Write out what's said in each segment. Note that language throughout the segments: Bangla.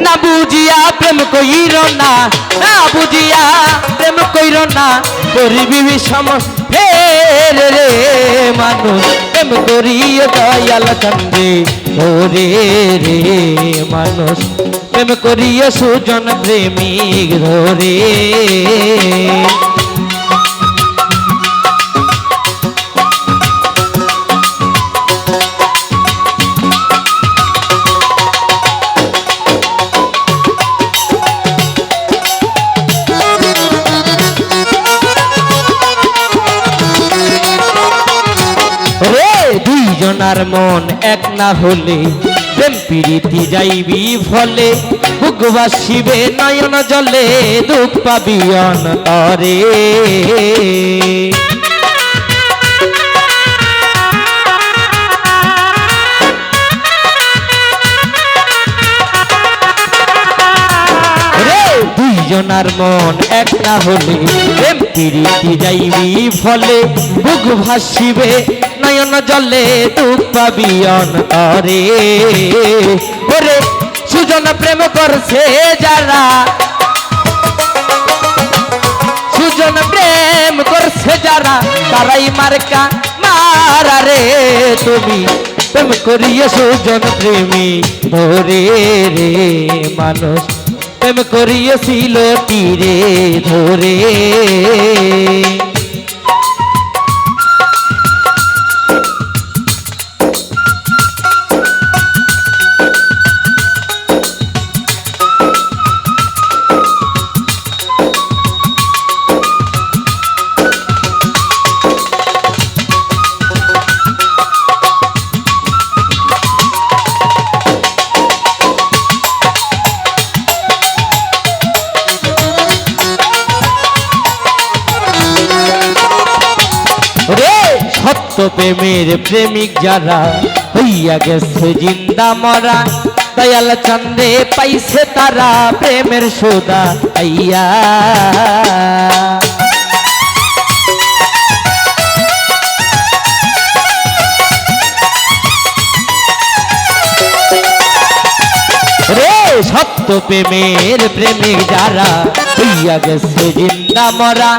না বুঝিয়া প্রেম কইর না, না বুঝিয়া প্রেম কইর না, করিবি বিষম ফের রে মানুষ প্রেম করিয়া দয়াল কান্দে ওরে রে মানুষ প্রেম করিয়া সুজন প্রেমিক ধরে। দুইজনার মন এক না হলে প্রেম প্রীতি যাইবি ফলে, বুক বাসিবে নয়ন জলে দুঃখ পাবি অন্তরে। দুইজনার মন এক না হলে প্রেম প্রীতি যাইবি ফলে, বুক ভাসিবে নয়ন জলে দুঃখ পাবি অন্তরে। ওরে সুজন প্রেম করছে যারা, সুজন প্রেম করছে যারা, তারাই মার্কা মারা রে তুমি প্রেম করিয়ে সুজন প্রেমী ধরে রে মানুষ প্রেম করিয়েছিল তীরে ধরে। সত্য প্রেমের প্রেমিক যারা হইয়া গেছে জিন্দা মরা, দয়াল চন্দ্রে পাইছে তারা প্রেমের সোদা আইয়া। রে সত্য প্রেমের প্রেমিক যারা হইয়া গেছে জিন্দা মরা,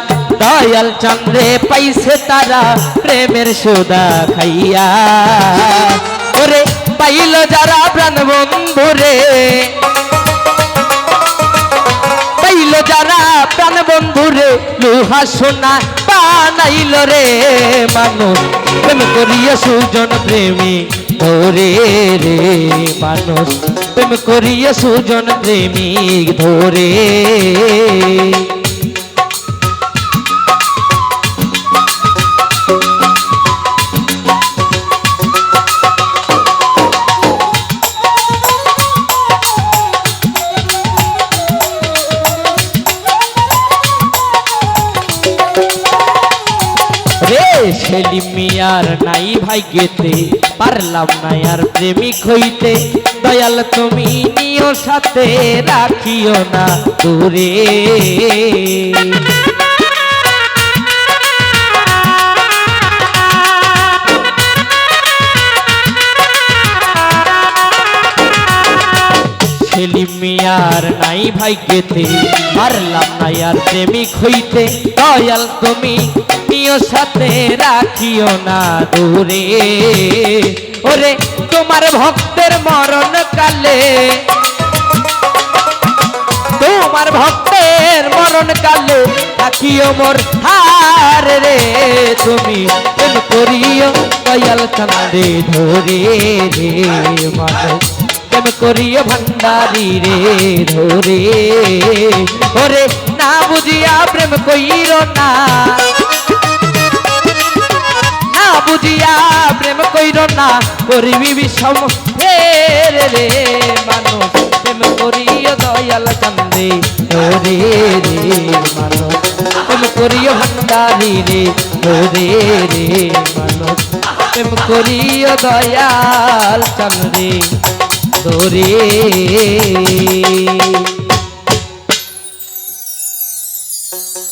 দয়াল চন্দ্রে পাইছে তারা প্রেমের সোদা খাইয়া। ওরে পাইল যারা প্রাণ বন্ধুরে, পাইল যারা প্রাণ বন্ধুরে, লোহা সোনা বানাইল রে মানুষ প্রেম করিয়া সুজন প্রেমী ধরে রে মানুষ প্রেম করিয়া সুজন প্রেমিক ধরে। সেলিম মিয়ার নাই ভাগ্যেতে পারলাম না আর প্রেমিক হইতে, দয়াল তুমি নিও সাথে রাখিও না দূরে। সেলিম মিয়ার নাই ভাগ্যেতে পারলাম না আর প্রেমিক হইতে, দয়াল তুমি নিও সাথে রাখিও না দূরে। ওরে তোমার ভক্তের মরণ কালে, তোমার ভক্তের মরণ কালে রাখিও মোর হার রে তুমি প্রেম করিও দয়াল চন্দ্রে ধরে রে মানুষ প্রেম করিও ভান্ডারি রে ধরে। ওরে না বুঝিয়া প্রেম কইর না, না বুঝিয়া প্রেম কইর না, করিবি বিষম ফের রে মানুষ প্রেম করিও দয়াল চন্দ্রে ধরে রে মানুষ প্রেম করিও ভান্ডারি রে ধরে রে মানুষ প্রেম করিও দয়াল চন্দ্রে ধরে।